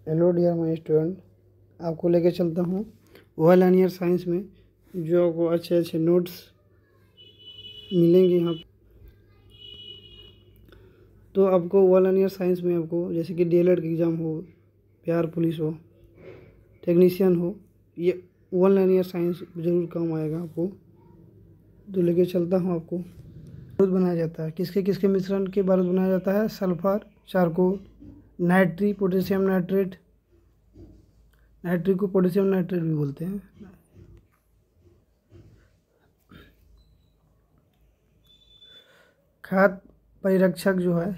Hello dear my student, आपको लेके चलता हूँ वर्ल्ड लिनियर साइंस में जो आपको अच्छे अच्छे नोट्स मिलेंगे यहाँ। तो आपको वर्ल्ड लिनियर साइंस में आपको जैसे कि डीएलएड का एग्ज़ाम हो, बिहार पुलिस हो, टेक्नीशियन हो, ये वर्ल्ड लिनियर साइंस ज़रूर काम आएगा आपको। तो लेके चलता हूँ आपको। बारूद बनाया जाता है, किसके किसके मिश्रण के बारूद बनाया जाता है? सल्फर, चारकोल, नाइट्री, पोटेशियम नाइट्रेट। नाइट्रिक को पोटेशियम नाइट्रेट भी बोलते हैं। खाद्य परिरक्षक जो है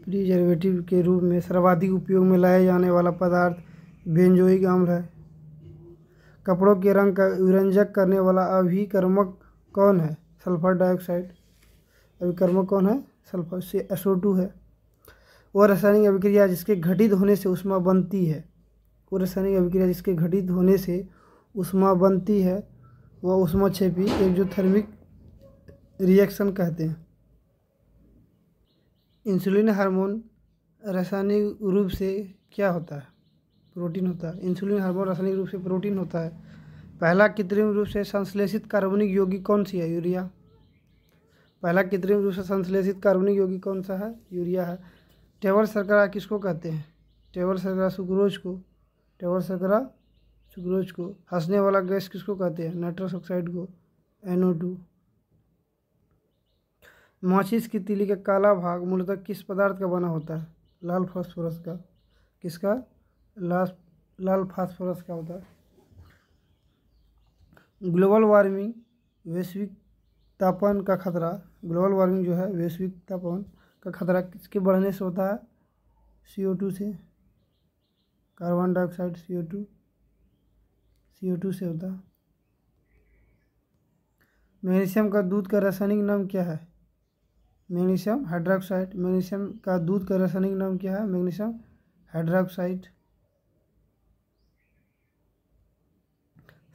प्रिजर्वेटिव के रूप में सर्वाधिक उपयोग में लाया जाने वाला पदार्थ बेंजोइक अम्ल है। कपड़ों के रंग का विरंजक करने वाला अभिकर्मक कौन है? Sulphur dioxide. अभिकर्मक कौन है? सल्फर से SO2 है। वो रासायनिक अभिक्रिया जिसके घटित होने से ऊष्मा बनती है, वो रासायनिक अभिक्रिया जिसके घटित होने से ऊष्मा बनती है वह ऊष्माक्षेपी एक्सोथर्मिक रिएक्शन कहते हैं। इंसुलिन हार्मोन रासायनिक रूप से क्या होता है? प्रोटीन होता है। इंसुलिन हार्मोन रासायनिक रूप से प्रोटीन होता है। पहला कृत्रिम रूप से संश्लेषित कार्बनिक यौगिक कौन सी है? यूरिया। पहला कृत्रिम रूप से संश्लेषित कार्बनिक यौगिक कौन सा है? यूरिया है। टेबल शर्करा किसको कहते हैं? टेबल शर्करा सुक्रोज को। टेबल शर्करा सुक्रोज को। हंसने वाला गैस किसको कहते हैं? नाइट्रस ऑक्साइड को, NO2। माचिस की तीली का काला भाग मूलतः किस पदार्थ का बना होता है? लाल फास्फोरस का। किसका? लाल फास्फोरस का होता है। ग्लोबल वार्मिंग वैश्विक तापमान का खतरा, ग्लोबल वार्मिंग जो है वैश्विक तापमान का खतरा किसके बढ़ने से होता है? CO2 से। कार्बन डाइऑक्साइड CO2 से होता है। मैग्नीशियम का दूध का रासायनिक नाम क्या है? Magnesium hydroxide. मैग्नीशियम का दूध का रासायनिक नाम क्या है? Magnesium hydroxide.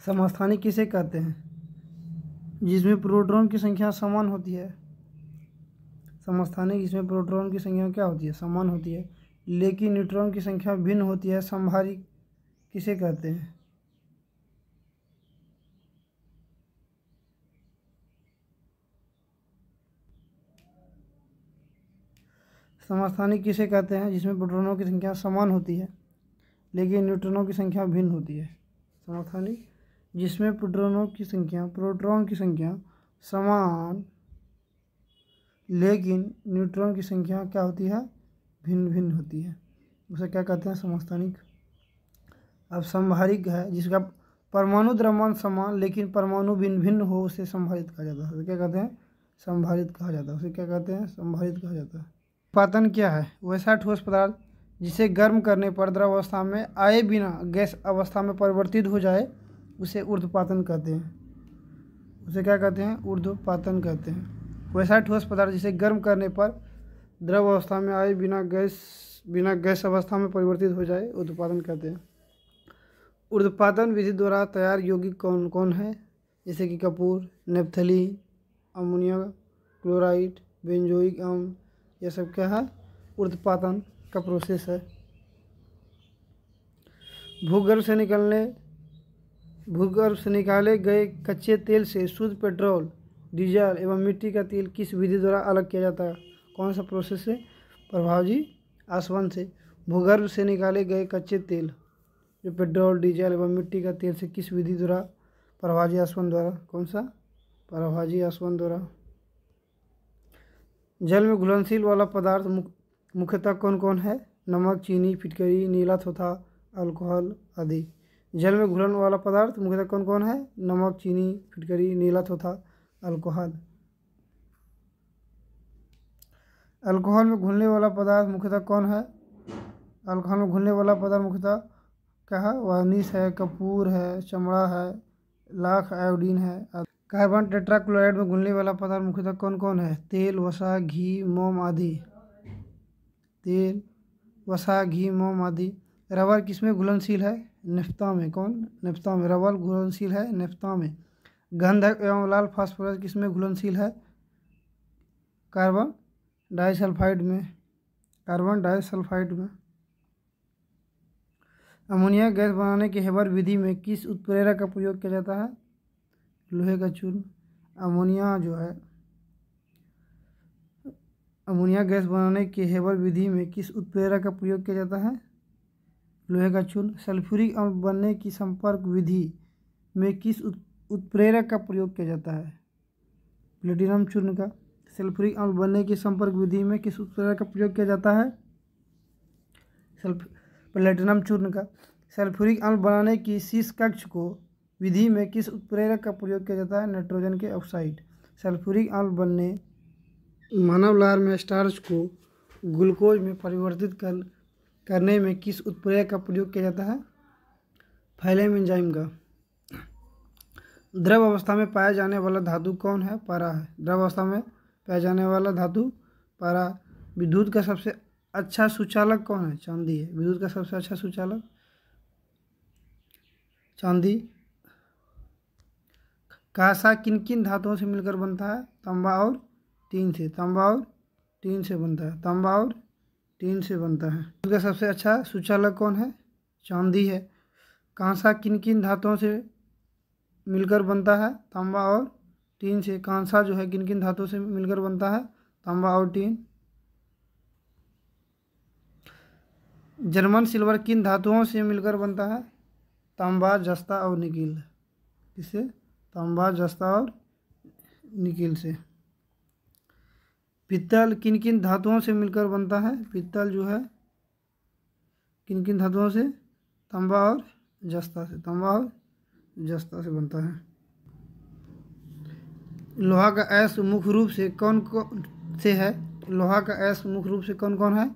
समस्थानिक किसे कहते हैं? जिसमें प्रोटॉन की संख्या समान होती है। समस्थानिक जिसमें प्रोटॉन की संख्या क्या होती है? समान होती है, लेकिन न्यूट्रॉन की संख्या भिन्न होती है। समभारिक किसे कहते हैं? समस्थानिक किसे कहते हैं? जिसमें प्रोटॉनों की संख्या समान होती है लेकिन न्यूट्रॉनों की संख्या भिन्न होती है। समस्थानिक जिसमें प्रोटॉन की संख्या समान लेकिन न्यूट्रॉन की संख्या क्या होती है? भिन्न भिन्न होती है, उसे क्या कहते हैं? समस्थानिक। अब समभारिक है जिसका परमाणु द्रव्यमान समान लेकिन परमाणु भिन्न भिन्न हो, उसे समभारित कहा जाता है। उसे क्या कहते हैं? समभारित कहा जाता है। उसे क्या कहते हैं? समभारित कहा जाता है। उत्पादन क्या है? वैसा ठोस पदार्थ जिसे गर्म करने पर द्रव अवस्था में आए बिना गैस अवस्था में परिवर्तित हो जाए उसे ऊर्ध्वपातन कहते हैं। उसे क्या कहते हैं? ऊर्ध्वपातन कहते हैं। वैसा ठोस पदार्थ जिसे गर्म करने पर द्रव अवस्था में आए बिना गैस अवस्था में परिवर्तित हो जाए ऊर्ध्वपातन कहते हैं। ऊर्ध्वपातन विधि द्वारा तैयार यौगिक कौन कौन है? जैसे कि कपूर, नेपथलीन, अमोनिया क्लोराइड, बेंजोइक अम्ल, ये सब क्या है? ऊर्ध्वपातन का प्रोसेस है। भूगर्भ से निकाले गए कच्चे तेल से शुद्ध पेट्रोल, डीजल एवं मिट्टी का तेल किस विधि द्वारा अलग किया जाता है? कौन सा प्रोसेस है? प्रभावी आसवन से। भूगर्भ से निकाले गए कच्चे तेल जो पेट्रोल, डीजल एवं मिट्टी का तेल से किस विधि द्वारा? प्रभावी आसवन द्वारा। कौन सा? प्रभावी आसवन द्वारा। जल में घुलनशील वाला पदार्थ मुख्यतः कौन कौन है? नमक, चीनी, फिटकरी, नीला थोथा, अल्कोहल आदि। जल में घुलन वाला पदार्थ मुख्यतः कौन कौन है? नमक, चीनी, फिटकरी, नीला थोथा, अल्कोहल। अल्कोहल में घुलने वाला पदार्थ मुख्यतः कौन है? अल्कोहल में घुलने वाला पदार्थ मुख्यतः क्या है? वर्निश है, कपूर है, चमड़ा है, लाख आयोडीन है। कार्बन टेट्राक्लोराइड में घुलने वाला पदार्थ मुख्यतः कौन कौन है? तेल, वसा, घी, मोम आदि। तेल, वसा, घी, मोम आदि। रबर किसमें घुलनशील है? नेफ्ता में। कौन? नेफ्ता में। रबर घुलनशील है नेफ्ता में। गंधक एवं लाल फास्फोरस किसमें घुलनशील है? कार्बन डाइसल्फाइड में। कार्बन डाइसल्फाइड में। अमोनिया गैस बनाने के हेबर विधि में किस उत्प्रेरक का प्रयोग किया जाता है? लोहे का चूर्ण। अमोनिया गैस बनाने के हेबर विधि में किस उत्प्रेरक का प्रयोग किया जाता है? लोहे का चूर्ण। सल्फ्यूरिक अम्ल बनने की संपर्क विधि में किस उत्प्रेरक का प्रयोग किया जाता है? प्लेटिनम चूर्ण का। सल्फ्यूरिक अम्ल बनने की संपर्क विधि में किस उत्प्रेरक का प्रयोग किया जाता है? प्लेटिनम चूर्ण का। सल्फ्यूरिक अम्ल बनाने की शीश कक्ष को विधि में किस उत्प्रेरक का प्रयोग किया जाता है? नाइट्रोजन के ऑक्साइड। सल्फ्यूरिक अम्ल बनने मानव लार में स्टार्च को ग्लूकोज में परिवर्तित करने में किस उत्प्रेरक का प्रयोग किया जाता है? फाइलम एंजाइम का। द्रव अवस्था में पाया जाने वाला धातु कौन है? पारा है। द्रव अवस्था में पाया जाने वाला धातु पारा। विद्युत का सबसे अच्छा सुचालक कौन है? चांदी है। विद्युत का सबसे अच्छा सुचालक चांदी। कांसा किन किन धातुओं से मिलकर बनता है? तांबा और टीन से। तांबा और टीन से बनता है। तांबा और टीन से बनता है। विद्युत का सबसे अच्छा सुचालक कौन है? चांदी है। कांसा किन किन धातुओं से मिलकर बनता है? तांबा और टीन से। कांसा जो है किन किन धातुओं से मिलकर बनता है? तांबा और टीन। जर्मन सिल्वर किन धातुओं से मिलकर बनता है? तांबा, जस्ता और निकिल। किससे? तांबा, जस्ता और निकिल से। पित्तल किन किन धातुओं से मिलकर बनता है? पित्तल जो है किन किन धातुओं से? तांबा और जस्ता से। तांबा और जस्ता से बनता है। लोहा का अयस्क मुख्य रूप से कौन कौन से है? लोहा का अयस्क मुख्य रूप से कौन कौन है?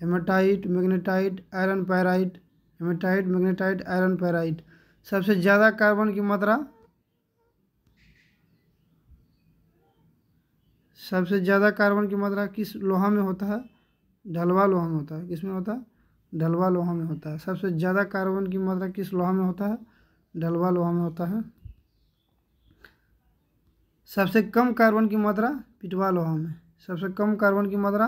Haematite, magnetite, iron pyrite. Haematite, magnetite, iron pyrite. सबसे ज़्यादा कार्बन की मात्रा किस लोहा में होता है? ढलवा लोहा में होता है। किस में होता है? ढलवा लोहा में होता है। सबसे ज़्यादा कार्बन की मात्रा किस लोहा में होता है? ढलवा लोहा में होता है। सबसे कम कार्बन की मात्रा पिटवा लोहा में। सबसे कम कार्बन की मात्रा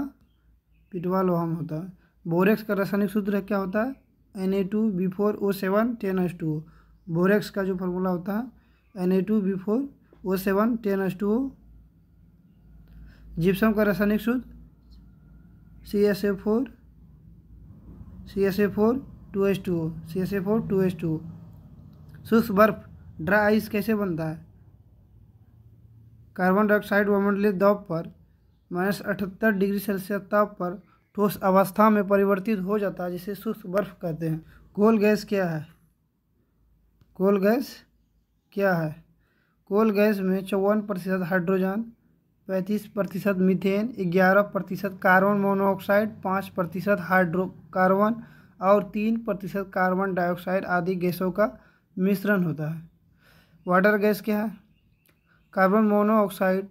पिटवा लोहा में होता है। बोरेक्स का रासायनिक सूत्र क्या होता है? Na2B4O7 10H2O। बोरेक्स का जो फार्मूला होता है Na2B4O7 10H2O। जिप्सम का रासायनिक सूत्र CSA4 2H2O। CSA4 2H2O। शुष्क बर्फ ड्राई आइस कैसे बनता है? कार्बन डाइऑक्साइड वायुमंडलीय दाब पर -78 डिग्री सेल्सियस ताप पर ठोस अवस्था में परिवर्तित हो जाता है, जिसे शुष्क बर्फ कहते हैं। कोल गैस क्या है? कोल गैस क्या है? कोल गैस में 54% hydrogen, 35% methane, 11% carbon monoxide, 5% hydrocarbon और 3% कार्बन डाइऑक्साइड आदि गैसों का मिश्रण होता है। वाटर गैस क्या है? कार्बन मोनोऑक्साइड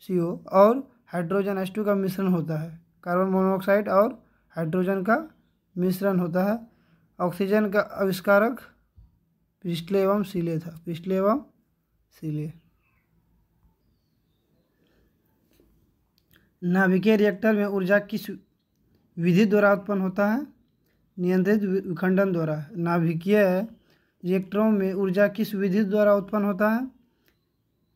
CO और हाइड्रोजन H2 का मिश्रण होता है। कार्बन मोनोऑक्साइड और हाइड्रोजन का मिश्रण होता है। ऑक्सीजन का आविष्कारक प्रिस्टले एवं सीले था। प्रिस्टले एवं सीले। नाभिकीय रिएक्टर में ऊर्जा किस विधि द्वारा उत्पन्न होता है? नियंत्रित विखंडन द्वारा। नाभिकीय रिएक्टरों में ऊर्जा किस विधि द्वारा उत्पन्न होता है?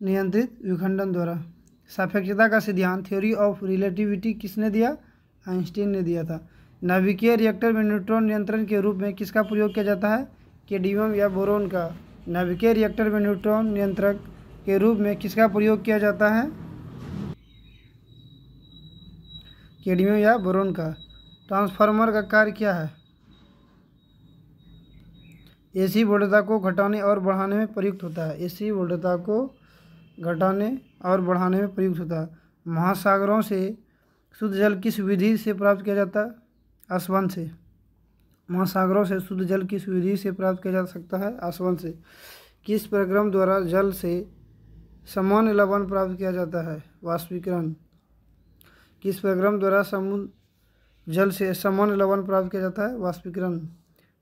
नियंत्रित विखंडन द्वारा। सापेक्षता का सिद्धांत थ्योरी ऑफ रिलेटिविटी किसने दिया? आइंस्टीन ने दिया था। नाभिकीय रिएक्टर में न्यूट्रॉन नियंत्रण के रूप में किसका प्रयोग किया जाता है? कैडमियम या बोरोन का। नाभिकीय रिएक्टर में न्यूट्रॉन नियंत्रक के रूप में किसका प्रयोग किया जाता है? कैडमियम या बोरोन का। ट्रांसफार्मर का कार्य क्या है? AC वोल्टता को घटाने और बढ़ाने में प्रयुक्त होता है। AC वोल्टता को घटाने और बढ़ाने में प्रयुक्त होता है। महासागरों से शुद्ध जल किस विधि से प्राप्त किया जाता है? आसवन से। महासागरों से शुद्ध जल किस विधि से प्राप्त किया जा सकता है? आसवन से। किस प्रक्रम द्वारा जल से सामान्य लवण प्राप्त किया जाता है? वाष्पीकरण। किस प्रक्रम द्वारा समुद्र जल से सामान्य लवण प्राप्त किया जाता है? वाष्पीकरण।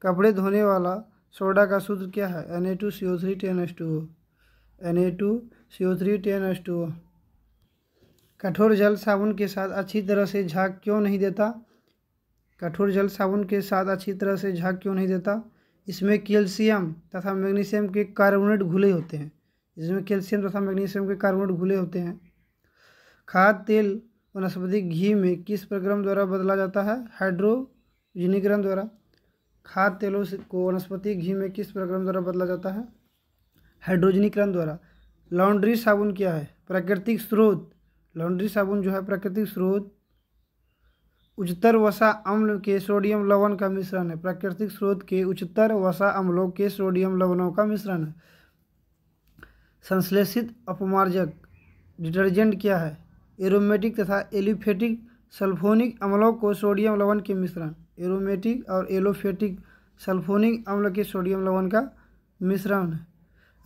कपड़े धोने वाला सोडा का सूत्र क्या है? Na2CO3 10H2O। Na2CO3 10H2O। कठोर जल साबुन के साथ अच्छी तरह से झाग क्यों नहीं देता? कठोर जल साबुन के साथ अच्छी तरह से झाग क्यों नहीं देता? इसमें कैल्शियम तथा मैग्नीशियम के कार्बोनेट घुले होते हैं। इसमें कैल्शियम तथा मैग्नीशियम के कार्बोनेट घुले होते हैं। खाद्य तेल वनस्पति घी में किस प्रक्रम द्वारा बदला जाता है? हाइड्रोजनीकरण द्वारा। खाद्य तेलों को वनस्पति घी में किस प्रक्रम द्वारा बदला जाता है? हाइड्रोजनीकरण द्वारा। लॉन्ड्री साबुन क्या है? प्राकृतिक स्रोत। लॉन्ड्री साबुन जो है प्राकृतिक स्रोत उच्चतर वसा अम्ल के सोडियम लवण का मिश्रण है। प्राकृतिक स्रोत के उच्चतर वसा अम्लों के सोडियम लवणों का मिश्रण है। संश्लेषित अपमार्जक डिटर्जेंट क्या है? एरोमेटिक तथा एलिफेटिक सल्फोनिक अम्लों को सोडियम लवण के मिश्रण। एरोमेटिक और एलोफेटिक सल्फोनिक अम्ल के सोडियम लवण का मिश्रण है।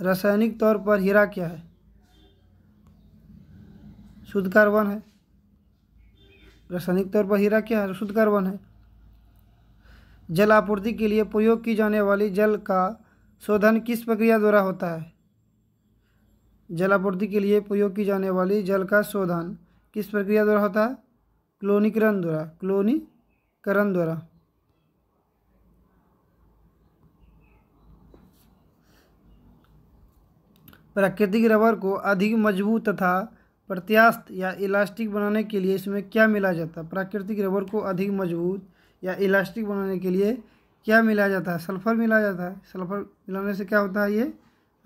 रासायनिक तौर पर हीरा क्या है? शुद्ध कार्बन है। रासायनिक तौर पर हीरा क्या है? शुद्ध कार्बन है। जल आपूर्ति के लिए प्रयोग की जाने वाली जल का शोधन किस प्रक्रिया द्वारा होता है? जल आपूर्ति के लिए प्रयोग की जाने वाली जल का शोधन किस प्रक्रिया द्वारा होता है? क्लोनीकरण द्वारा। क्लोनीकरण द्वारा। प्राकृतिक रबर को अधिक मजबूत तथा प्रत्यास्थ या इलास्टिक बनाने के लिए इसमें क्या मिलाया जाता है? प्राकृतिक रबर को अधिक मजबूत या इलास्टिक बनाने के लिए क्या मिलाया जाता है? सल्फर मिलाया जाता है। सल्फर मिलाने से क्या होता है? ये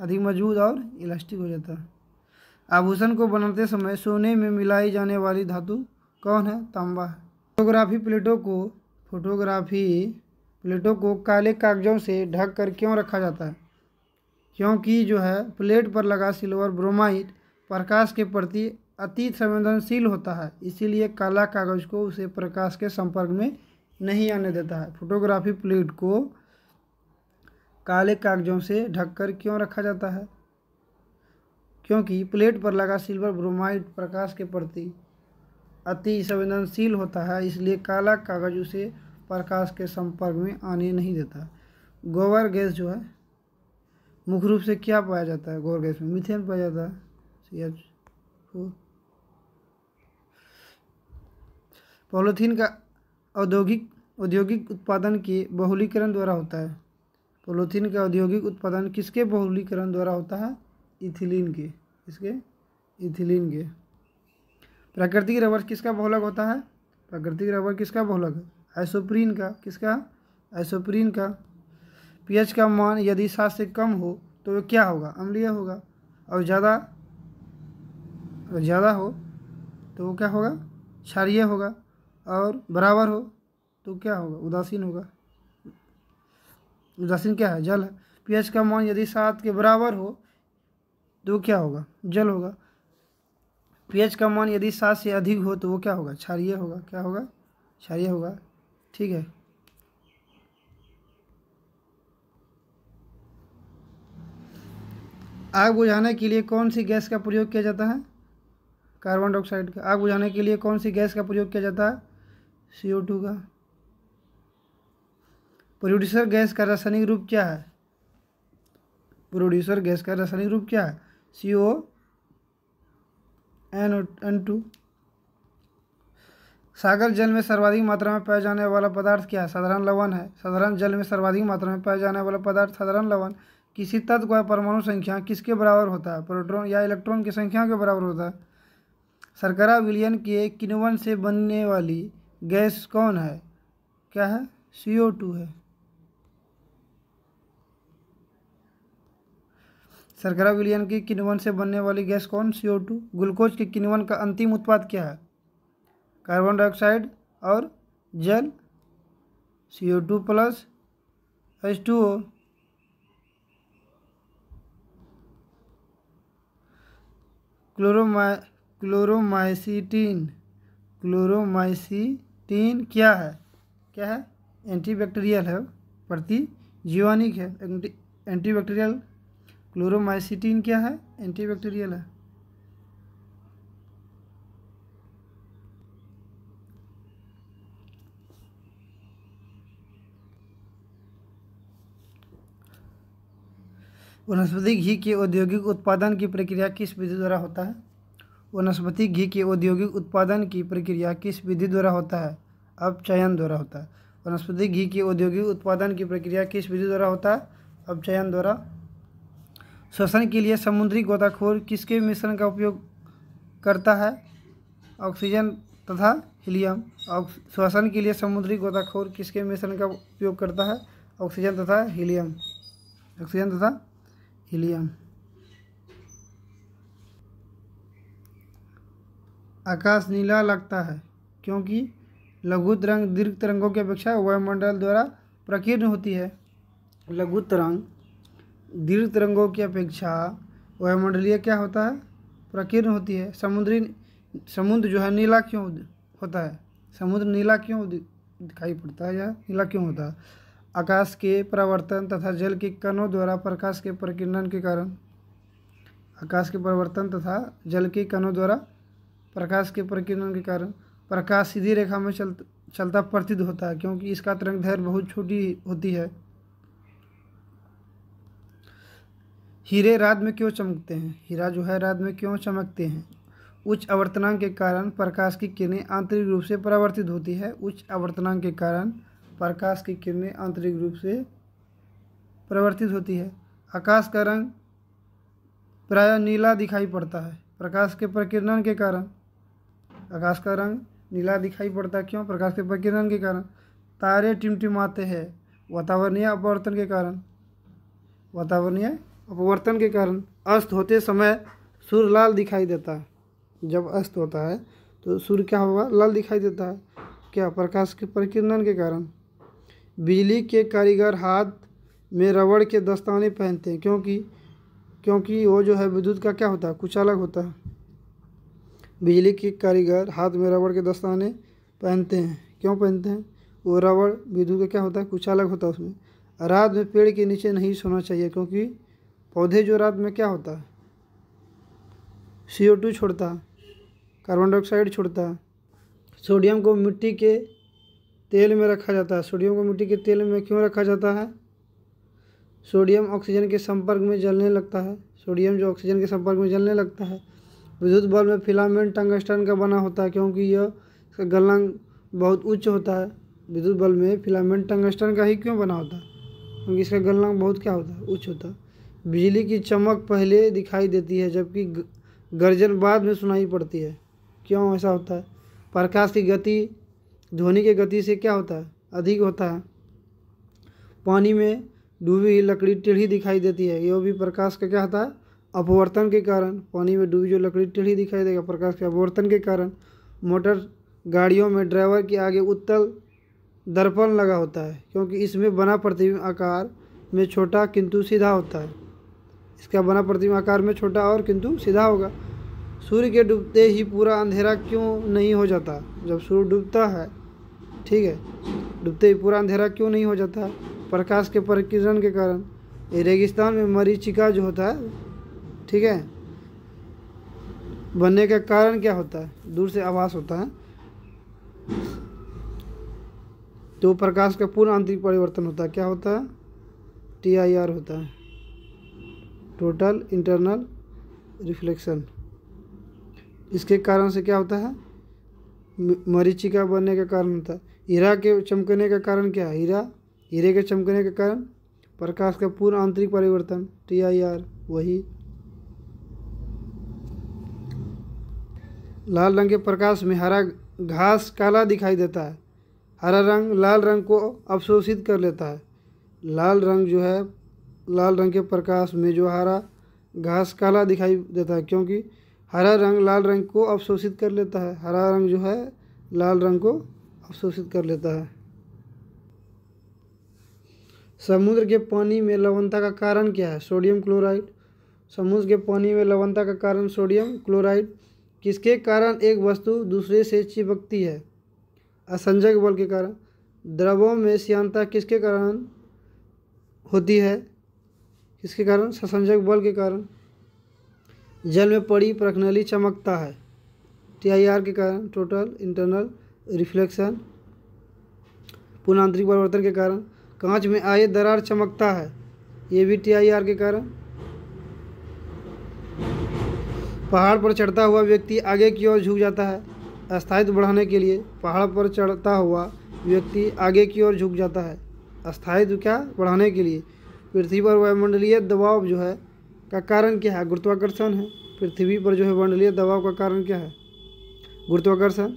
अधिक मजबूत और इलास्टिक हो जाता है। आभूषण को बनाते समय सोने में मिलाई जाने वाली धातु कौन है? तांबा है। फोटोग्राफी प्लेटों को काले कागजों से ढक कर क्यों रखा जाता है? क्योंकि जो है प्लेट पर लगा सिल्वर ब्रोमाइड प्रकाश के प्रति अति संवेदनशील होता है, इसीलिए काला कागज को उसे प्रकाश के संपर्क में नहीं आने देता है। फोटोग्राफी प्लेट को काले कागजों से ढककर क्यों रखा जाता है? क्योंकि प्लेट पर लगा सिल्वर ब्रोमाइड प्रकाश के प्रति अति संवेदनशील होता है, इसलिए काला कागज उसे प्रकाश के संपर्क में आने नहीं देता। गोबर गैस जो है मुख्य रूप से क्या पाया जाता है? गोबर गैस में मीथेन पाया जाता है। CH4। पॉलीथीन का औद्योगिक उत्पादन के बहुलीकरण द्वारा होता है। पॉलीथीन का औद्योगिक उत्पादन किसके बहुलीकरण द्वारा होता है? इथिलीन के। किसके? इथिलीन के। प्राकृतिक रबर किसका बहुलक होता है? प्राकृतिक रबर किसका बहुलक है? आइसोप्रीन का। किसका? आइसोप्रीन का। pH का मान यदि 7 से कम हो तो क्या होगा? अम्लीय होगा। और ज़्यादा हो तो वो क्या होगा? क्षारीय होगा। और बराबर हो तो क्या होगा? उदासीन होगा। उदासीन क्या है? जल है। pH का मान यदि 7 के बराबर हो तो क्या होगा? जल होगा। pH का मान यदि 7 से अधिक हो तो वो क्या होगा? क्षारीय होगा। क्या होगा? क्षारीय होगा। ठीक है। आग बुझाने के लिए कौन सी गैस का प्रयोग किया जाता है? कार्बन डाइऑक्साइड का। आग बुझाने के लिए कौन सी गैस का प्रयोग किया जाता है? CO2 का। प्रोड्यूसर गैस का रासायनिक रूप क्या है? प्रोड्यूसर गैस का रासायनिक रूप क्या है? CONN2। सागर जल में सर्वाधिक मात्रा में पाया जाने वाला पदार्थ क्या है? साधारण लवण है। साधारण जल में सर्वाधिक मात्रा में पाया जाने वाला पदार्थ साधारण लवण। किसी तत्व का परमाणु संख्या किसके बराबर होता है? प्रोटॉन या इलेक्ट्रॉन की संख्या के बराबर होता है। शर्करा विलयन के किण्वन से बनने वाली गैस कौन है? क्या है? CO2 है। शर्करा विलयन के किण्वन से बनने वाली गैस कौन? CO2। ग्लूकोज के किण्वन का अंतिम उत्पाद क्या है? कार्बन डाइऑक्साइड और जल। CO2 plus H2O। क्लोरोमाइसिटीन क्या है? क्या है? एंटीबैक्टीरियल है। प्रतिजीवानिक है। एंटीबैक्टीरियल। क्लोरोमाइसिटीन क्या है? एंटीबैक्टीरियल है। वनस्पति घी के औद्योगिक उत्पादन की प्रक्रिया किस विधि द्वारा होता है? वनस्पति घी के औद्योगिक उत्पादन की प्रक्रिया किस विधि द्वारा होता है? अपचयन द्वारा होता है। वनस्पति घी के औद्योगिक उत्पादन की प्रक्रिया किस विधि द्वारा होता है? अपचयन द्वारा। श्वसन के लिए समुद्री गोताखोर किसके मिश्रण का उपयोग करता है? ऑक्सीजन तथा हीलियम। श्वसन के लिए समुद्री गोताखोर किसके मिश्रण का उपयोग करता है? ऑक्सीजन तथा हीलियम। ऑक्सीजन तथा हीलियम। आकाश नीला लगता है क्योंकि लघु तरंग दीर्घ तरंगों की अपेक्षा वायुमंडल द्वारा प्रकीर्ण होती है। लघु तरंग दीर्घ तरंगों की अपेक्षा वायुमंडलीय क्या होता है? प्रकीर्ण होती है। समुद्र जो है नीला क्यों होता है? समुद्र नीला क्यों दिखाई पड़ता है या नीला क्यों होता है? आकाश के परावर्तन तथा जल के कणों द्वारा प्रकाश के प्रकीर्णन के कारण। आकाश के परावर्तन तथा जल के कणों द्वारा प्रकाश के प्रकीर्णन के कारण प्रकाश सीधी रेखा में चलता प्रतीत होता है क्योंकि इसका तरंग दैर्घ्य बहुत छोटी होती है। हीरे रात में क्यों चमकते हैं? हीरा जो है रात में क्यों चमकते हैं? उच्च आवर्तनांक के कारण प्रकाश की किरणें आंतरिक रूप से परावर्तित होती है। उच्च आवर्तनांक के कारण प्रकाश की किरणें आंतरिक रूप से परावर्तित होती है। आकाश का रंग प्रायः नीला दिखाई पड़ता है प्रकाश के प्रकीर्णन के कारण। आकाश का रंग नीला दिखाई पड़ता है क्यों? प्रकाश के प्रकीर्णन के कारण। तारे टिमटिमाते हैं वातावरणीय अपवर्तन के कारण। वातावरणीय अपवर्तन के कारण अस्त होते समय सूर्य लाल दिखाई देता है। जब अस्त होता है तो सूर्य क्या होगा? लाल दिखाई देता है। क्या? प्रकाश के प्रकीर्णन के कारण। बिजली के कारीगर हाथ में रबड़ के दस्ताने पहनते हैं क्योंकि वो जो है विद्युत का क्या होता है? कुचालक होता है। बिजली के कारीगर हाथ में रबड़ के दस्ताने पहनते हैं। क्यों पहनते हैं? वो रबड़ विद्युत का क्या होता है? कुचालक होता है उसमें। रात में पेड़ के नीचे नहीं सोना चाहिए क्योंकि पौधे जो रात में क्या होता है? CO2 छोड़ता है, कार्बन डाइऑक्साइड छोड़ता है। सोडियम को मिट्टी के तेल में रखा जाता है। सोडियम को मिट्टी के तेल में क्यों रखा जाता है? सोडियम ऑक्सीजन के संपर्क में जलने लगता है। सोडियम जो ऑक्सीजन के संपर्क में जलने लगता है। विद्युत बल्ब में फिलामेंट टंगस्टन का बना होता है क्योंकि यह इसका गलनांक बहुत उच्च होता है। विद्युत बल्ब में फिलामेंट टंगस्टन का ही क्यों बना होता है? क्योंकि इसका गलनांक बहुत क्या होता है? उच्च होता है। बिजली की चमक पहले दिखाई देती है जबकि गर्जन बाद में सुनाई पड़ती है। क्यों ऐसा होता है? प्रकाश की गति ध्वनि की गति से क्या होता है? अधिक होता है। पानी में डूबी हुई लकड़ी टेढ़ी दिखाई देती है। यह भी प्रकाश का क्या होता है? अपवर्तन के कारण। पानी में डूबी जो लकड़ी टेढ़ी दिखाई देगा प्रकाश के अपवर्तन के कारण। मोटर गाड़ियों में ड्राइवर के आगे उत्तल दर्पण लगा होता है क्योंकि इसमें बना प्रतिबिंब आकार में छोटा किंतु सीधा होता है। इसका बना प्रतिबिंब आकार में छोटा और किंतु सीधा होगा। सूर्य के डूबते ही पूरा अंधेरा क्यों नहीं हो जाता? जब सूर्य डूबता है, ठीक है, डूबते ही पूरा अंधेरा क्यों नहीं हो जाता? प्रकाश के प्रकीर्णन के कारण। रेगिस्तान में मरीचिका जो होता है, ठीक है, बनने का कारण क्या होता है? दूर से आभास होता है तो प्रकाश का पूर्ण आंतरिक परिवर्तन होता है। क्या होता है? TIR होता है, टोटल इंटरनल रिफ्लेक्शन। इसके कारण से क्या होता है? मरीचिका बनने का कारण होता है। हीरा के चमकने का कारण क्या है? हीरे के चमकने के कारण प्रकाश का पूर्ण आंतरिक परिवर्तन, TIR। वही लाल रंग के प्रकाश में हरा घास काला दिखाई देता है। हरा रंग लाल रंग को अवशोषित कर लेता है। लाल रंग जो है, लाल रंग के प्रकाश में जो हरा घास काला दिखाई देता है क्योंकि हरा रंग लाल रंग को अवशोषित कर लेता है। हरा रंग जो है लाल रंग को अवशोषित कर लेता है। समुद्र के पानी में लवणता का कारण क्या है? Sodium chloride. समुद्र के पानी में लवणता का कारण सोडियम क्लोराइड। किसके कारण एक वस्तु दूसरे से चिपकती है? असंजक बल के कारण। द्रवों में श्यानता किसके कारण होती है? किसके कारण? ससंजक बल के कारण। जल में पड़ी प्रखनली चमकता है, TIR के कारण, टोटल इंटरनल रिफ्लेक्शन। पूर्ण आंतरिक परिवर्तन के कारण। कांच में आए दरार चमकता है, ये भी TIR के कारण। पहाड़ पर चढ़ता हुआ व्यक्ति आगे की ओर झुक जाता है। स्थायित्व बढ़ाने के लिए पहाड़ पर चढ़ता हुआ व्यक्ति आगे की ओर झुक जाता है। स्थायित्व क्या बढ़ाने के लिए। पृथ्वी पर वायुमंडलीय दबाव जो है का कारण क्या है, गुरुत्वाकर्षण है। पृथ्वी पर जो है मंडलीय दबाव का कारण क्या है, गुरुत्वाकर्षण।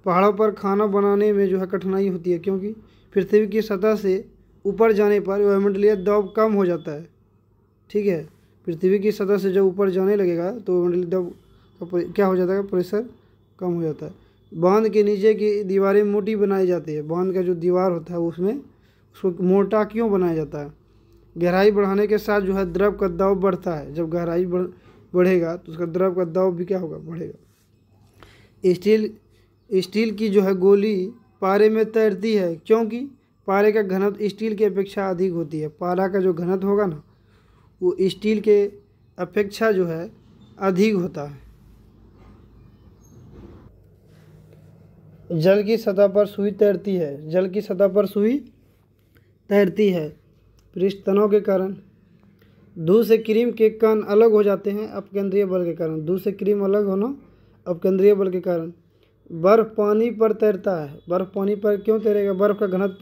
पहाड़ों पर खाना बनाने में जो है कठिनाई होती है, क्योंकि पृथ्वी की सतह से ऊपर जाने पर वायुमंडलीय दबाव कम हो जाता है। ठीक है, पृथ्वी की सतह से जब ऊपर जाने लगेगा तो वायुमंडलीय दबाव का क्या हो जाता है, प्रेशर कम हो जाता है। बांध के नीचे की दीवारें मोटी बनाई जाती है। बांध का जो दीवार होता है उसमें उसको मोटा क्यों बनाया जाता है। गहराई बढ़ाने के साथ जो है द्रव का दबाव बढ़ता है। जब गहराई बढ़ेगा तो उसका द्रव का दबाव भी क्या होगा, बढ़ेगा। स्टील की जो है गोली पारे में तैरती है, क्योंकि पारे का घनत्व स्टील की अपेक्षा अधिक होती है। पारा का जो घनत्व होगा ना वो स्टील के अपेक्षा जो है अधिक होता है। जल की सतह पर सुई तैरती है। जल की सतह पर सुई तैरती है पृष्ठ तनाव के कारण। दूध से क्रीम के कण अलग हो जाते हैं अपकेंद्रीय बल के कारण। दूध से क्रीम अलग होना अपकेंद्रीय बल के कारण। बर्फ़ पानी पर तैरता है। बर्फ़ पानी पर क्यों तैरेगा, बर्फ़ का घनत्व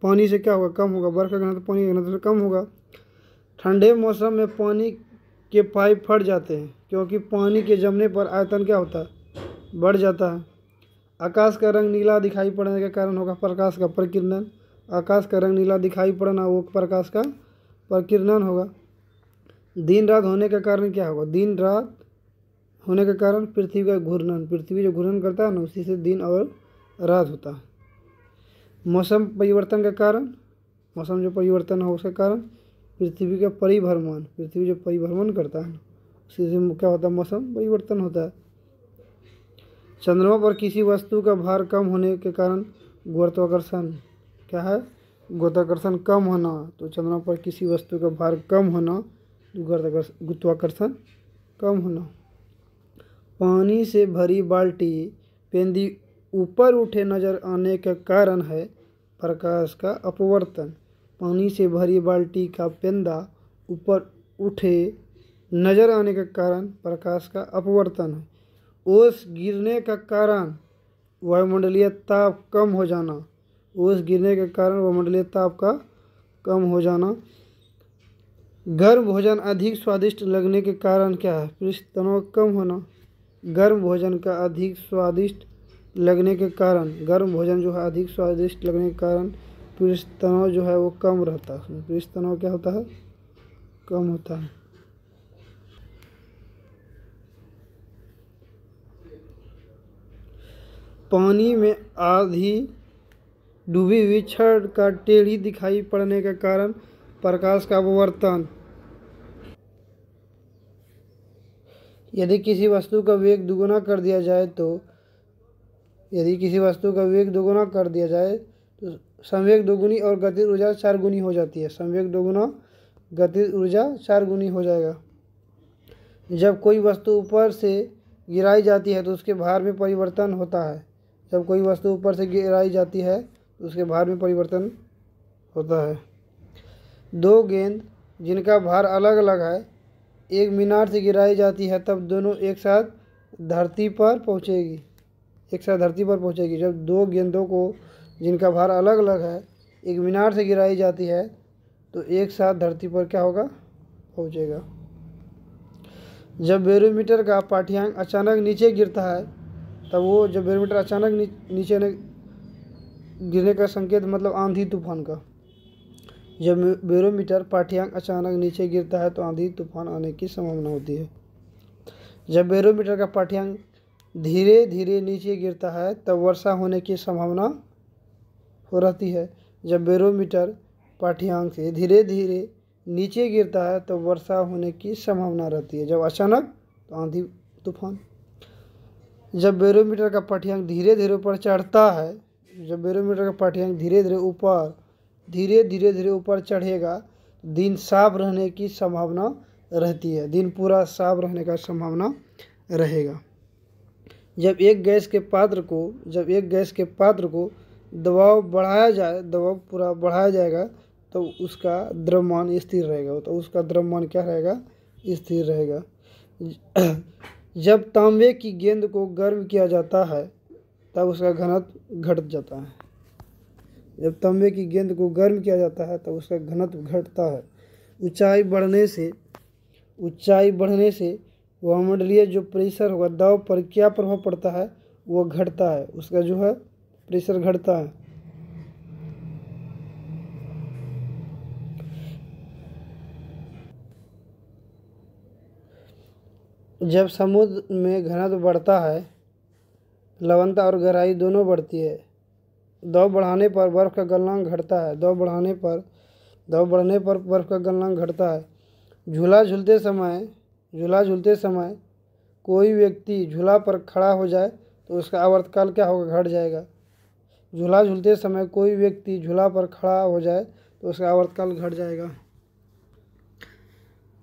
पानी से क्या होगा, कम होगा। बर्फ़ का घनत्व पानी के घनत्व से कम होगा। ठंडे मौसम में पानी के पाइप फट जाते हैं, क्योंकि पानी के जमने पर आयतन क्या होता है, बढ़ जाता है। आकाश का रंग नीला दिखाई पड़ने का कारण होगा प्रकाश का प्रकीर्णन। आकाश का रंग नीला दिखाई पड़ना वो प्रकाश का प्रकीर्णन होगा। दिन रात होने का कारण क्या होगा, दिन रात होने का कारण पृथ्वी का घूर्णन। पृथ्वी जो घूर्णन करता है ना उसी से दिन और रात होता है। मौसम परिवर्तन का कारण, मौसम जो परिवर्तन हो उसका कारण पृथ्वी का परिभ्रमण। पृथ्वी जो परिभ्रमण करता है उसी से क्या होता है, मौसम परिवर्तन होता है। चंद्रमा पर किसी वस्तु का भार कम होने के कारण गुरुत्वाकर्षण क्या है, गुरुत्वाकर्षण कम होना। तो चंद्रमा पर किसी वस्तु का भार कम होना, गुरुत्वाकर्षण कम होना। पानी से भरी बाल्टी पेंदी ऊपर उठे नजर आने का कारण है प्रकाश का अपवर्तन। पानी से भरी बाल्टी का पेंदा ऊपर उठे नजर आने का कारण प्रकाश का अपवर्तन है। ओस गिरने का कारण वायुमंडलीय ताप कम हो जाना। ओस गिरने के कारण वायुमंडलीय ताप का कम हो जाना। गर्म भोजन अधिक स्वादिष्ट लगने के कारण क्या है, पृष्ठ तनाव कम होना। गर्म भोजन का अधिक स्वादिष्ट लगने के कारण, गर्म भोजन जो है अधिक स्वादिष्ट लगने के कारण पृष्ठ तनाव जो है वो कम रहता है। उसमें पृष्ठ तनाव क्या होता है, कम होता है। पानी में आधी डूबी हुई छड़ का टेढ़ी दिखाई पड़ने के कारण प्रकाश का अपवर्तन। यदि किसी वस्तु का वेग दुगुना कर दिया जाए तो संवेग दोगुनी और गतिज ऊर्जा 4 गुनी हो जाती है। संवेग दोगुना, गतिज ऊर्जा 4 गुनी हो जाएगा। जब कोई वस्तु ऊपर से गिराई जाती है तो उसके भार में परिवर्तन होता है। जब कोई वस्तु ऊपर से गिराई जाती है तो उसके भार में परिवर्तन होता है। 2 गेंद जिनका भार अलग अलग है एक मीनार से गिराई जाती है तब दोनों एक साथ धरती पर पहुंचेगी। जब 2 गेंदों को जिनका भार अलग अलग है एक मीनार से गिराई जाती है तो एक साथ धरती पर क्या होगा, पहुंचेगा। जब बैरोमीटर का पाठ्यांक अचानक नीचे गिरता है तब वो, जब बैरोमीटर अचानक नीचे गिरने का संकेत मतलब आंधी तूफान का। जब बैरोमीटर पाठ्यांक अचानक नीचे गिरता है तो आंधी तूफान आने की संभावना होती है। जब बैरोमीटर का पाठ्यांक धीरे धीरे नीचे गिरता है तब वर्षा होने की संभावना हो रहती है। जब बैरोमीटर पाठ्यांक से धीरे धीरे नीचे गिरता है तो वर्षा होने की संभावना रहती है। जब अचानक तो आंधी तूफान। जब बैरोमीटर का पाठ्यांक धीरे धीरे ऊपर चढ़ता है, जब बैरोमीटर का पाठ्यांक धीरे धीरे ऊपर चढ़ेगा दिन साफ रहने की संभावना रहती है। दिन पूरा साफ रहने का संभावना रहेगा। जब एक गैस के पात्र को दबाव पूरा बढ़ाया जाएगा तो उसका द्रव्यमान स्थिर रहेगा, स्थिर रहेगा। जब तांबे की गेंद को गर्म किया जाता है तब उसका घनत्व घट जाता है। जब तांबे की गेंद को गर्म किया जाता है तब उसका घनत्व घटता है। ऊंचाई बढ़ने से वायुमंडलीय जो प्रेशर होगा, दबाव पर क्या प्रभाव पड़ता है, वो घटता है, उसका जो है प्रेशर घटता है। जब समुद्र में घनत्व बढ़ता है, लवणता और गहराई दोनों बढ़ती है। दबाव बढ़ाने पर बर्फ का गलनांक घटता है। दबाव बढ़ने पर बर्फ का गलनांक घटता है। झूला झूलते समय कोई व्यक्ति झूला पर खड़ा हो जाए तो उसका आवर्तकाल क्या होगा, घट जाएगा। झूला झूलते समय कोई व्यक्ति झूला पर खड़ा हो जाए तो उसका आवर्तकाल घट जाएगा।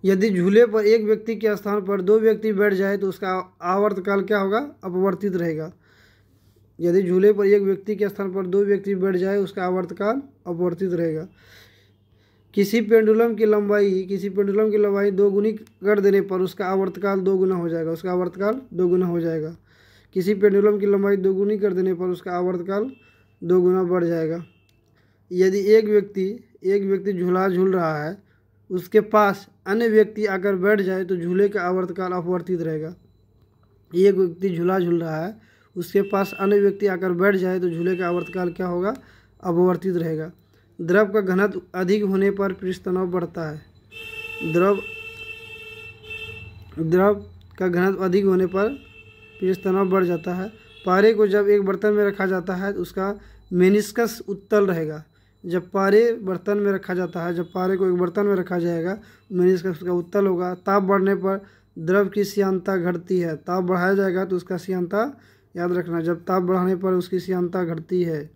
यदि झूले पर एक व्यक्ति के स्थान पर दो व्यक्ति बैठ जाए तो उसका आवर्तकाल क्या होगा, अपवर्तित रहेगा। यदि झूले पर एक व्यक्ति के स्थान पर दो व्यक्ति बैठ जाए उसका आवर्तकाल अपवर्तित रहेगा। किसी पेंडुलम की लंबाई दोगुनी कर देने पर उसका आवर्तकाल दो गुना हो जाएगा। किसी पेंडुलम की लंबाई दोगुनी कर देने पर उसका आवर्तकाल दो गुना बढ़ जाएगा। यदि एक व्यक्ति झूला झूल रहा है, उसके पास अन्य व्यक्ति आकर बैठ जाए तो झूले का आवर्तकाल अपवर्तित रहेगा। एक व्यक्ति झूला झूल रहा है, उसके पास अन्य व्यक्ति आकर बैठ जाए तो झूले का आवर्तकाल क्या होगा, अपवर्तित रहेगा। द्रव का घनत्व अधिक होने पर पृष्ठ तनाव बढ़ता है। द्रव का घनत्व अधिक होने पर पृष्ठ तनाव बढ़ जाता है। पारे को जब एक बर्तन में रखा जाता है तो उसका मेनिस्कस उत्तल रहेगा। जब पारे को एक बर्तन में रखा जाएगा, मेनिस्कस उसका उत्तल होगा। ताप बढ़ने पर द्रव की श्यानता घटती है। ताप बढ़ाया जाएगा तो उसका श्यानता याद रखना, जब ताप बढ़ाने पर उसकी श्यानता घटती है।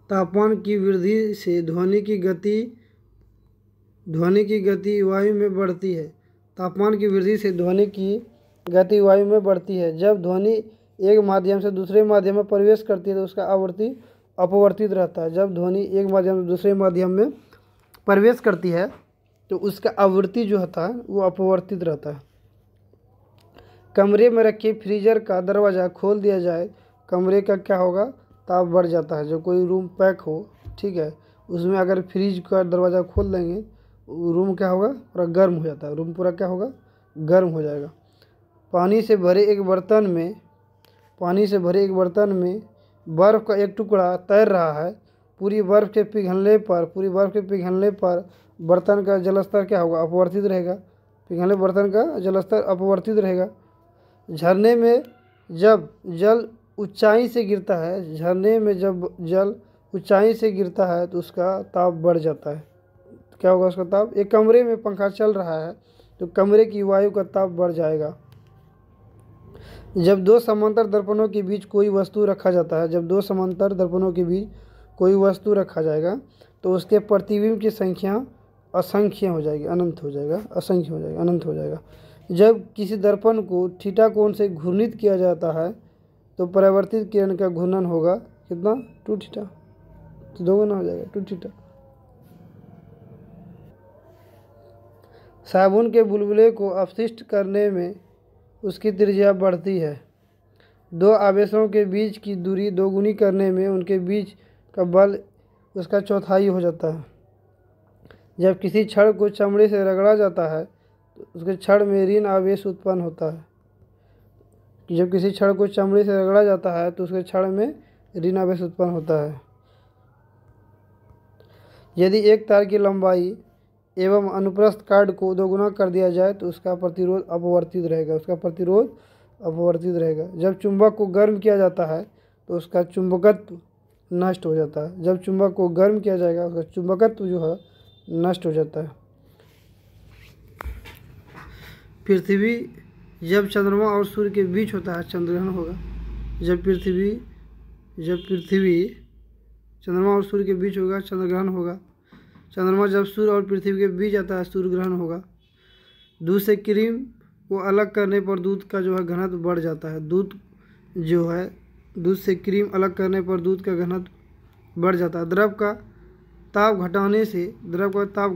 तापमान की वृद्धि से ध्वनि की गति वायु में बढ़ती है। तापमान की वृद्धि से ध्वनि की गति वायु में बढ़ती है। जब ध्वनि एक माध्यम से दूसरे माध्यम में प्रवेश करती है तो उसका आवृत्ति अपवर्तित रहता है। जब ध्वनि एक माध्यम से दूसरे माध्यम में प्रवेश करती है तो उसका आवृत्ति जो होता है वो अपवर्तित रहता है। कमरे में रखे फ्रीजर का दरवाज़ा खोल दिया जाए, कमरे का क्या होगा, ताप बढ़ जाता है। जब कोई रूम पैक हो, ठीक है, उसमें अगर फ्रिज का दरवाज़ा खोल देंगे, रूम क्या होगा, पूरा गर्म हो जाता है। रूम पूरा क्या होगा, गर्म हो जाएगा। पानी से भरे एक बर्तन में बर्फ़ का एक टुकड़ा तैर रहा है। पूरी बर्फ़ के पिघलने पर बर्तन का जलस्तर क्या होगा, अपवर्तित रहेगा। पिघलने बर्तन का जलस्तर अपवर्तित रहेगा। झरने में जब जल ऊंचाई से गिरता है तो उसका ताप बढ़ जाता है। क्या होगा उसका ताप, एक कमरे में पंखा चल रहा है तो कमरे की वायु का ताप बढ़ जाएगा। जब दो समांतर दर्पणों के बीच कोई वस्तु रखा जाएगा तो उसके प्रतिबिंब की संख्या अनंत हो जाएगा। जब किसी दर्पण को थीटा कोण से घूर्णित किया जाता है तो परावर्तित किरण का घूर्णन होगा कितना, 2 थीटा, तो 2 गुना हो जाएगा, 2 थीटा। साबुन के बुलबुले को अपशिष्ट करने में उसकी त्रिज्या बढ़ती है। दो आवेशों के बीच की दूरी दोगुनी करने में उनके बीच का बल उसका चौथाई हो जाता है। जब किसी छड़ को चमड़े से रगड़ा जाता है तो उसके छड़ में ऋण आवेश उत्पन्न होता है। यदि एक तार की लंबाई एवं अनुप्रस्थ कार्ड को दोगुना कर दिया जाए तो उसका प्रतिरोध अपवर्तित रहेगा। जब चुंबक को गर्म किया जाता है तो उसका चुंबकत्व नष्ट हो जाता है। जब चुंबक को गर्म किया जाएगा उसका चुंबकत्व जो है नष्ट हो जाता है। पृथ्वी जब चंद्रमा और सूर्य के बीच होता है चंद्रग्रहण होगा। जब पृथ्वी चंद्रमा और सूर्य के बीच होगा चंद्रग्रहण होगा। चंद्रमा जब सूर्य और पृथ्वी के बीच आता है सूर्य ग्रहण होगा। दूध से क्रीम को अलग करने पर दूध का जो है घनत्व बढ़ जाता है। दूध से क्रीम अलग करने पर दूध का घनत्व बढ़ जाता है। द्रव का ताप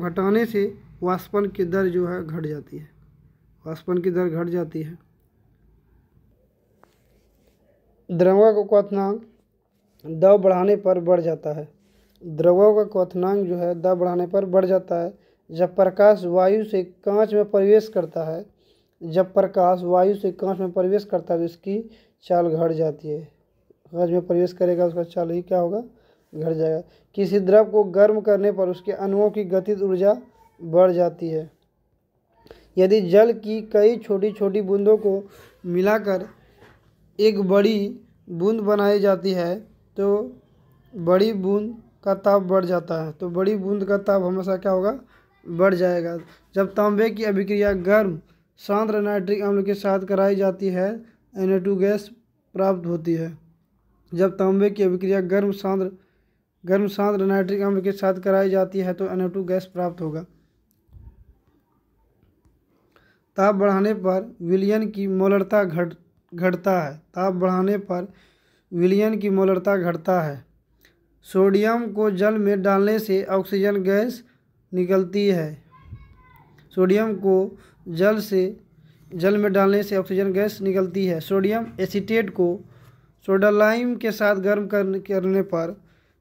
घटाने से वाष्पन की दर जो है घट जाती है। द्रव्यों का क्वथनांक दबाव बढ़ाने पर बढ़ जाता है। द्रव्यों का क्वथनांक जो है दबाव बढ़ाने पर बढ़ जाता है जब प्रकाश वायु से कांच में प्रवेश करता है। जब प्रकाश वायु से कांच में प्रवेश करता है तो इसकी चाल घट जाती है। कांच में प्रवेश करेगा उसका चाल ही क्या होगा, घट जाएगा। किसी द्रव को गर्म करने पर उसके अणुओं की गतिज ऊर्जा बढ़ जाती है। यदि जल की कई छोटी छोटी बूंदों को मिलाकर एक बड़ी बूंद बनाई जाती है तो बड़ी बूंद का ताप बढ़ जाता है। तो बड़ी बूंद का ताप हमेशा क्या होगा, बढ़ जाएगा। जब तांबे की अभिक्रिया गर्म सांद्र नाइट्रिक अम्ल के साथ कराई जाती है Na2 गैस प्राप्त होती है। जब तांबे की अभिक्रिया गर्म सांद्र नाइट्रिक अम्ल के साथ कराई जाती है तो Na2 गैस प्राप्त होगा। ताप बढ़ाने पर विलयन की मोलरता घटता है। ताप बढ़ाने पर विलयन की मोलरता घटता है। सोडियम को जल में डालने से ऑक्सीजन गैस निकलती है। सोडियम को जल में डालने से ऑक्सीजन गैस निकलती है। सोडियम एसीटेट को सोडा लाइम के साथ गर्म करने पर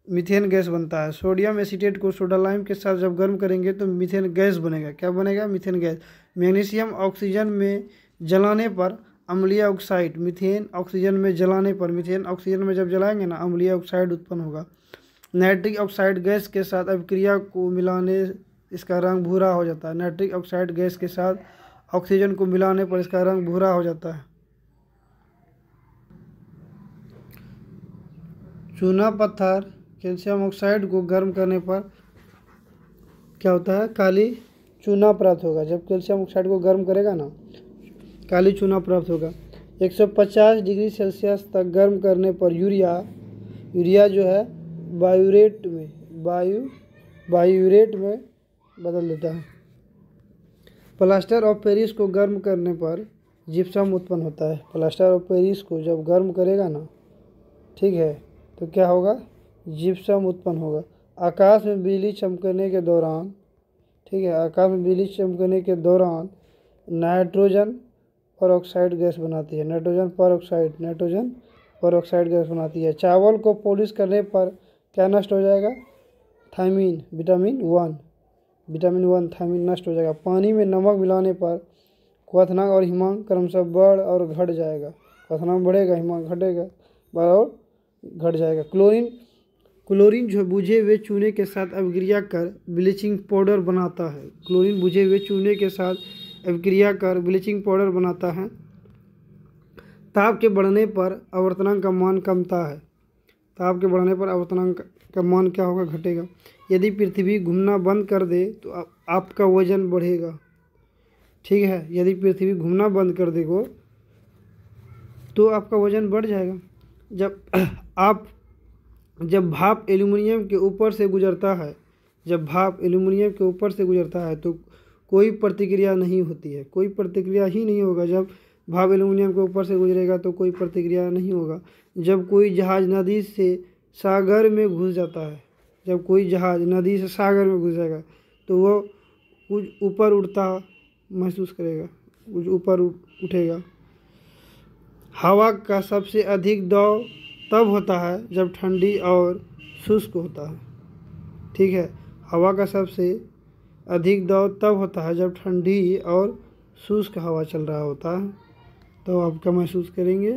मीथेन गैस बनता है। सोडियम एसीटेट को सोडा लाइम के साथ जब गर्म करेंगे तो मीथेन गैस बनेगा। क्या बनेगा, मीथेन गैस। मैग्नीशियम ऑक्सीजन में जलाने पर अम्लीय ऑक्साइड, मीथेन ऑक्सीजन में जलाने पर, मीथेन ऑक्सीजन में जब जलाएंगे ना अम्लीय ऑक्साइड उत्पन्न होगा। नाइट्रिक ऑक्साइड गैस के साथ अभिक्रिया को मिलाने इसका रंग भूरा हो जाता है। नाइट्रिक ऑक्साइड गैस के साथ ऑक्सीजन को मिलाने पर इसका रंग भूरा हो जाता है। चूना पत्थर कैल्शियम ऑक्साइड को गर्म करने पर क्या होता है, काली चूना प्राप्त होगा। जब कैल्शियम ऑक्साइड को गर्म करेगा ना काली चूना प्राप्त होगा। 150 डिग्री सेल्सियस तक गर्म करने पर यूरिया जो है बायूरेट में बदल देता है। प्लास्टर ऑफ पेरिस को गर्म करने पर जिप्सम उत्पन्न होता है। प्लास्टर ऑफ पेरिस को जब गर्म करेगा ना, ठीक है, तो क्या होगा, जिप्सम उत्पन्न होगा। आकाश में बिजली चमकने के दौरान, ठीक है, आकाश में बिजली चमकने के दौरान नाइट्रोजन परऑक्साइड गैस बनाती है। नाइट्रोजन परऑक्साइड गैस बनाती है। चावल को पॉलिश करने पर क्या नष्ट हो जाएगा, थायमीन, विटामिन 1 थायमीन नष्ट हो जाएगा। पानी में नमक मिलाने पर क्वथनांक और हिमांक क्रमशः बढ़ और घट जाएगा। क्वथनांक बढ़ेगा, हिमांक घटेगा, बढ़ और घट जाएगा। क्लोरीन जो बुझे हुए चूने के साथ अभिक्रिया कर ब्लीचिंग पाउडर बनाता है। क्लोरीन बुझे हुए चूने के साथ अभिक्रिया कर ब्लीचिंग पाउडर बनाता है। ताप के बढ़ने पर आवर्तनांक का मान कमता है। ताप के बढ़ने पर आवर्तनांक का मान क्या होगा, घटेगा। यदि पृथ्वी घूमना बंद कर दे तो आपका वजन बढ़ेगा, ठीक है। यदि पृथ्वी घूमना बंद कर देगा तो आपका वजन बढ़ जाएगा। जब भाप एल्यूमिनियम के ऊपर से गुजरता है तो कोई प्रतिक्रिया नहीं होती है। कोई प्रतिक्रिया ही नहीं होगा। जब भाप एल्यूमिनियम के ऊपर से गुजरेगा तो कोई प्रतिक्रिया नहीं होगा। जब कोई जहाज नदी से सागर में घुस जाता है, जब कोई जहाज नदी से सागर में घुस जाएगा तो वो कुछ ऊपर उठता महसूस करेगा, कुछ ऊपर उठेगा। हवा का सबसे अधिक दबाव तब होता है जब ठंडी और शुष्क होता है, ठीक है। हवा का सबसे अधिक दबाव तब होता है जब ठंडी और शुष्क हवा चल रहा होता है, तो आप क्या महसूस करेंगे,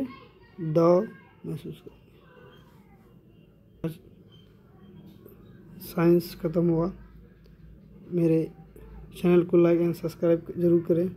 दबाव महसूस करेंगे। साइंस ख़त्म हुआ। मेरे चैनल को लाइक एंड सब्सक्राइब ज़रूर करें।